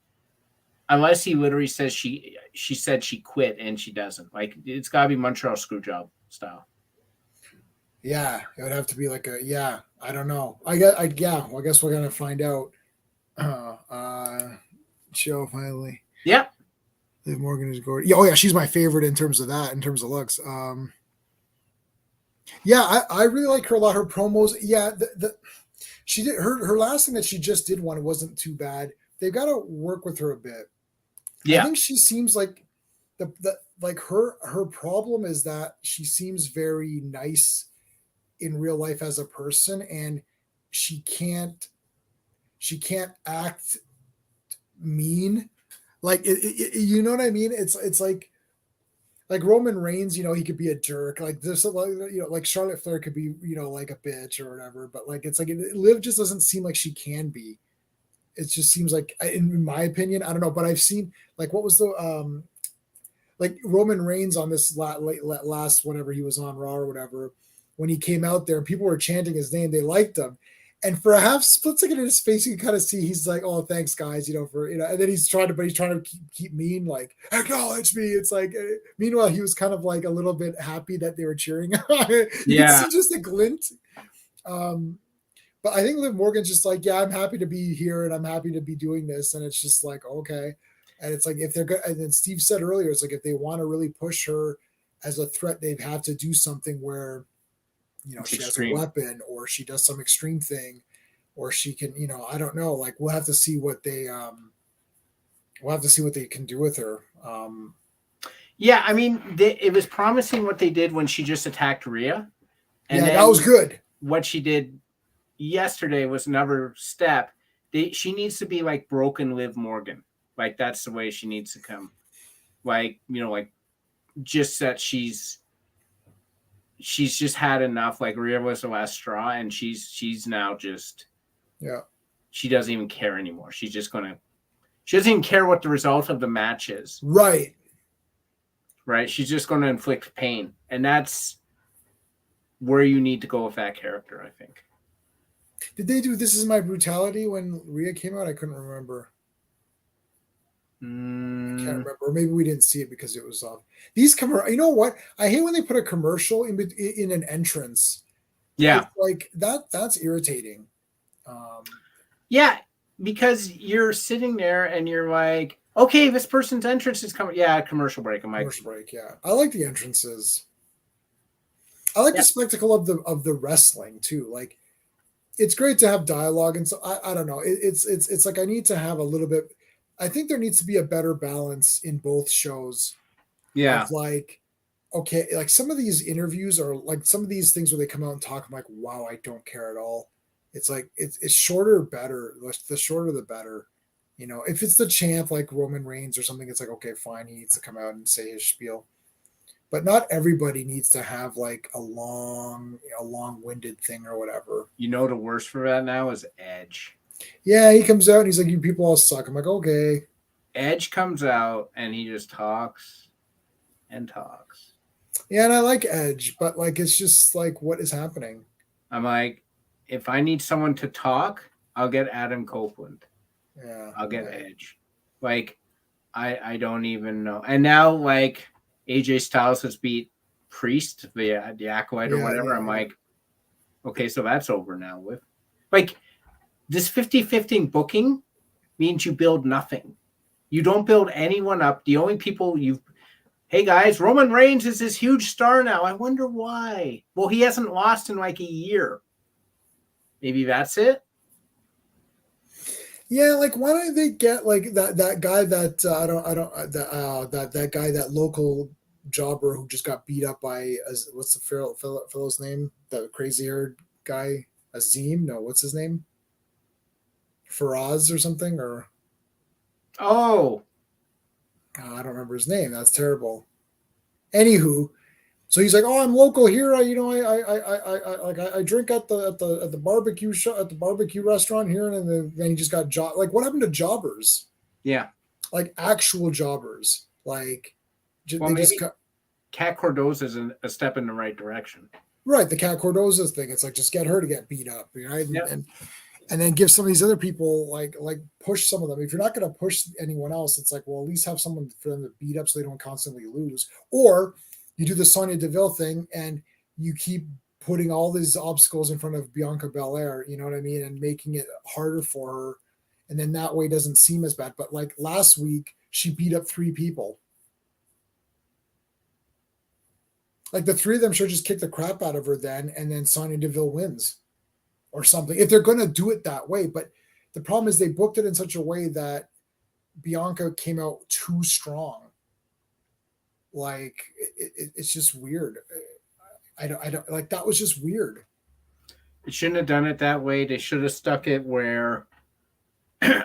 unless he literally says she said she quit and she doesn't. Like, it's got to be Montreal Screwjob style. Yeah, it would have to be like I don't know. I guess we're gonna find out. Show finally. Yeah. Liv Morgan is gorgeous. Yeah, oh yeah, she's my favorite in terms of that, in terms of looks. Yeah, I really like her a lot. Her promos, yeah, she did her last thing that she just did one. It wasn't too bad. They've got to work with her a bit. Yeah, I think she seems like her problem is that she seems very nice in real life as a person, and she can't act mean. Like you know what I mean? It's like Roman Reigns, he could be a jerk. Like there's like Charlotte Flair could be, like a bitch or whatever. But like it's like Liv just doesn't seem like she can be. It just seems like, in my opinion, I don't know. But I've seen like what was the like Roman Reigns on this last whenever he was on Raw or whatever, when he came out there, people were chanting his name. They liked him. And for a half split second in his face, you can kind of see he's like, "Oh, thanks, guys," for and then he's trying to keep mean, like acknowledge me. It's like, meanwhile, he was kind of like a little bit happy that they were cheering. You can see just a glint. But I think Liv Morgan's just like, yeah, I'm happy to be here and I'm happy to be doing this, and it's just like, okay. And it's like if they're good, and then Steve said earlier, it's like if they want to really push her as a threat, they'd have to do something where, she has a weapon or she does some extreme thing, or she can, I don't know. Like we'll have to see what they can do with her. Yeah, I mean, it was promising what they did when she just attacked Rhea. And that was good. What she did yesterday was another step. She needs to be like broken Liv Morgan. Like that's the way she needs to come. Like, like just that she's just had enough. Like Rhea was the last straw, and she's now just she doesn't even care anymore. She doesn't even care what the result of the match is. Right. She's just going to inflict pain, and that's where you need to go with that character, I think. Did they do This Is My Brutality when Rhea came out? I couldn't remember. I can't remember. Or maybe we didn't see it because it was off. These you know what? I hate when they put a commercial in an entrance. Yeah. It's like that's irritating. Yeah, because you're sitting there and you're like, okay, this person's entrance is coming. Yeah, commercial break. Commercial break, yeah. I like the entrances. I like the spectacle of the wrestling too. Like it's great to have dialogue, and so I don't know. It's like I need to have a little bit. I think there needs to be a better balance in both shows. Yeah. Of like, okay, like some of these interviews are like some of these things where they come out and talk. I'm like, wow, I don't care at all. It's like it's shorter, better. The shorter, the better. If it's the champ like Roman Reigns or something, it's like, okay, fine, he needs to come out and say his spiel. But not everybody needs to have like a long-winded thing or whatever. The worst for that now is Edge. Yeah, he comes out and he's like, "You people all suck." I'm like, okay. Edge comes out and he just talks and talks Yeah, and I like Edge, but like it's just like what is happening? I'm like, if I need someone to talk, I'll get Adam Copeland. Yeah, I'll get right. Edge. Like, I don't even know. And now like AJ Styles has beat Priest via the Acolyte or Yeah, whatever. yeah, I'm yeah. like, okay, so that's over now. With like this 50-50 booking means you build nothing. You don't build anyone up. The only people hey guys, Roman Reigns is this huge star now. I wonder why. Well, he hasn't lost in like a year. Maybe that's it. Yeah, like why don't they get like that guy that that guy, that local jobber who just got beat up by what's the fellow's name? The crazy haired guy, Azim? No, what's his name? Faraz or something, or Oh, I don't remember his name. That's terrible. Anywho, so he's like, "Oh, I'm local here. I drink at the barbecue show at the barbecue restaurant here." And then he just got like, what happened to jobbers? yeah. Like actual jobbers, like Well, they just maybe Cat Cordoza is a step in the right direction. right, the Cat Cordoza thing. It's like just get her to get beat up, right? Yeah. And then give some of these other people like push some of them. If you're not going to push anyone else, it's like, well, at least have someone for them to beat up so they don't constantly lose. Or you do the Sonya Deville thing and you keep putting all these obstacles in front of Bianca Belair, you know what I mean, and making it harder for her, and then that way it doesn't seem as bad. But like last week, she beat up 3 people. Like the 3 of them should just kick the crap out of her then, and then Sonya Deville wins or something, if they're going to do it that way. But the problem is they booked it in such a way that Bianca came out too strong. Like it's just weird. I don't like, that was just weird. It shouldn't have done it that way. They should have stuck it where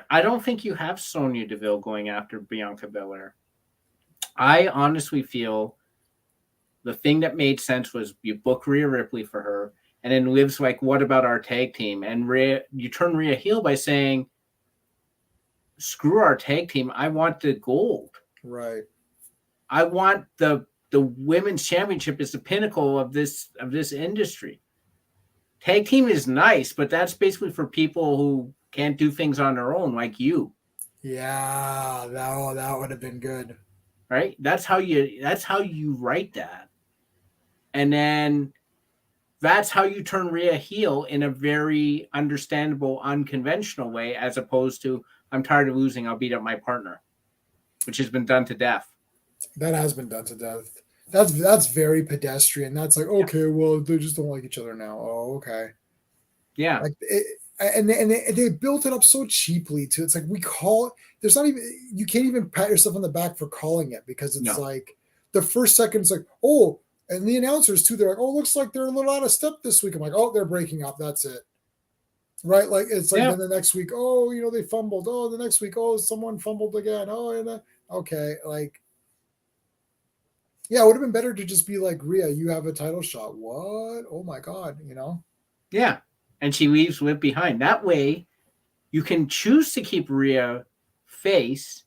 I don't think you have Sonya Deville going after Bianca Belair. I honestly feel the thing that made sense was you book Rhea Ripley for her, and then Liv's like, what about our tag team? And you turn Rhea heel by saying, screw our tag team. I want the gold. Right. I want the women's championship is the pinnacle of this industry. Tag team is nice, but that's basically for people who can't do things on their own, like you. Yeah, that would have been good. Right? That's how you write that. And then that's how you turn Rhea heel in a very understandable, unconventional way, as opposed to, I'm tired of losing, I'll beat up my partner, which has been done to death. That has been done to death. That's very pedestrian. That's like, okay, well, they just don't like each other now. Oh, okay. Yeah. Like and they built it up so cheaply too. It's like there's not even, you can't even pat yourself on the back for calling it, because it's like the first second it's like, oh, and the announcers too, they're like, oh, looks like they're a little out of step this week. I'm like, oh, they're breaking up. That's it. Right? Like it's like, then the next week, oh, they fumbled. Oh, the next week, oh, someone fumbled again. Oh, and okay, like, yeah, it would have been better to just be like, Rhea, you have a title shot. What? Oh my God, Yeah. And she leaves Liv behind. That way, you can choose to keep Rhea face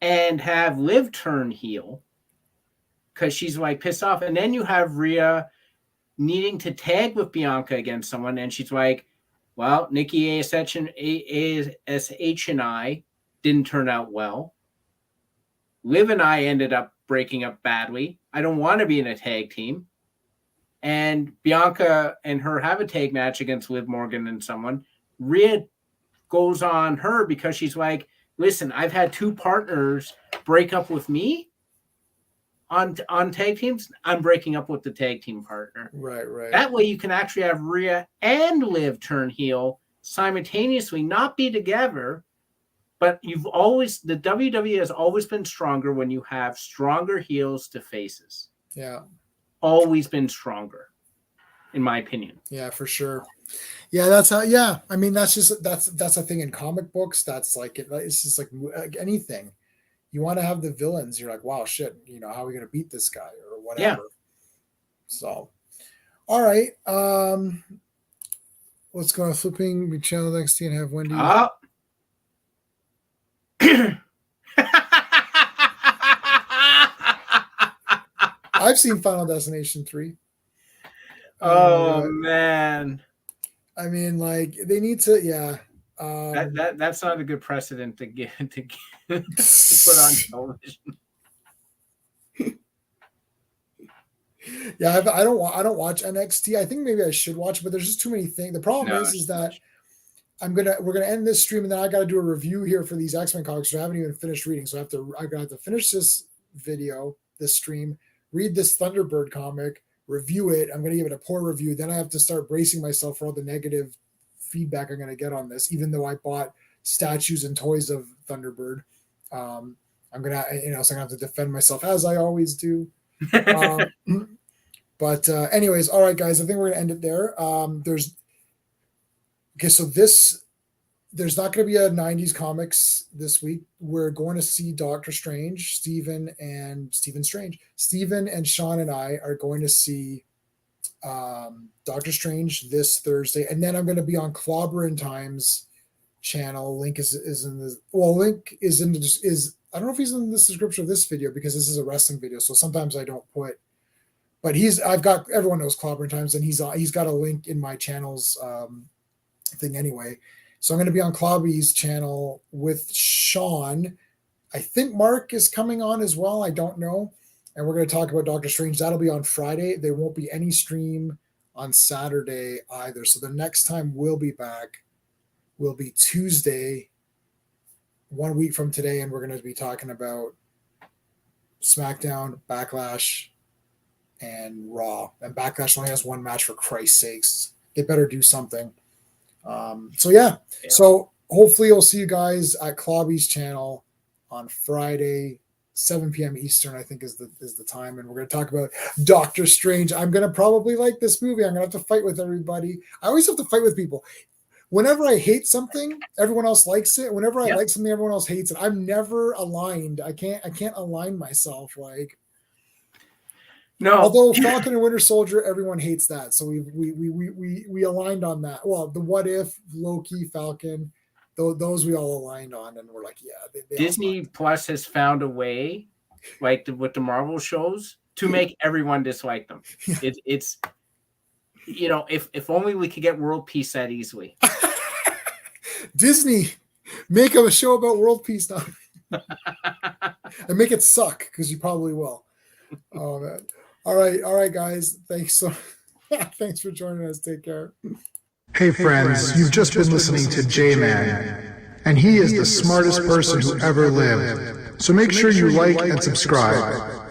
and have Liv turn heel because she's like pissed off. And then you have Rhea needing to tag with Bianca against someone. And she's like, well, Nikki ASH and I didn't turn out well. Liv and I ended up breaking up badly. I don't want to be in a tag team. And Bianca and her have a tag match against Liv Morgan and someone. Rhea goes on her because she's like, listen, I've had 2 partners break up with me on tag teams. I'm breaking up with the tag team partner. Right. That way you can actually have Rhea and Liv turn heel simultaneously, not be together. But the WWE has always been stronger when you have stronger heels to faces. Yeah. Always been stronger, in my opinion. Yeah, for sure. Yeah, that's how. Yeah, I mean, that's a thing in comic books. That's like it's just like anything. You want to have the villains. You're like, wow, shit. How are we gonna beat this guy or whatever? Yeah. So, all right. Let's go flipping. We channel NXT and have Wendy. I've seen Final Destination 3. Oh man. I mean, like they need to, yeah. That's not a good precedent to get to put on television. Yeah, I don't watch NXT. I think maybe I should watch, but there's just too many things. The problem is that we're gonna end this stream and then I got to do a review here for these X-Men comics. I haven't even finished reading, so I got to finish this stream, read this Thunderbird comic, review it. I'm gonna give it a poor review. Then I have to start bracing myself for all the negative feedback I'm gonna get on this, even though I bought statues and toys of Thunderbird. I'm gonna, so I'm gonna have to defend myself as I always do. But anyways, all right, guys, I think we're gonna end it there. There's not going to be a 90s comics this week. We're going to see Doctor Strange. Steven and Sean and I are going to see Doctor Strange this Thursday. And then I'm going to be on Clobberin Times channel. Link is in the, link is in the, I don't know if he's in the description of this video because this is a wrestling video. So sometimes I don't put, but everyone knows Clobberin Times and he's got a link in my channel's thing anyway. So I'm going to be on Clobby's channel with Sean. I think Mark is coming on as well. I don't know. And we're going to talk about Doctor Strange. That'll be on Friday. There won't be any stream on Saturday either. So the next time we'll be back will be Tuesday, 1 week from today. And we're going to be talking about SmackDown, Backlash, and Raw. And Backlash only has one match, for Christ's sakes. They better do something. So hopefully you'll see you guys at Clobby's channel on Friday, 7 p.m. Eastern, I think is the time. And we're going to talk about Doctor Strange. I'm going to probably like this movie. I'm going to have to fight with everybody. I always have to fight with people. Whenever I hate something, everyone else likes it. Whenever I like something, everyone else hates it. I'm never aligned. I can't align myself. Like, no. Although Falcon and Winter Soldier, everyone hates that. So we aligned on that. Well, the What If, Loki, Falcon, those we all aligned on, and we're like, yeah. They Disney Plus has found a way, like with the Marvel shows, to make everyone dislike them. Yeah. It's if only we could get world peace that easily. Disney, make a show about world peace now, and make it suck because you probably will. Oh man. All right, guys. Thanks for joining us. Take care. Hey friends, you've just been listening to J-Man, and he is the smartest person who ever lived. So make sure you like and subscribe.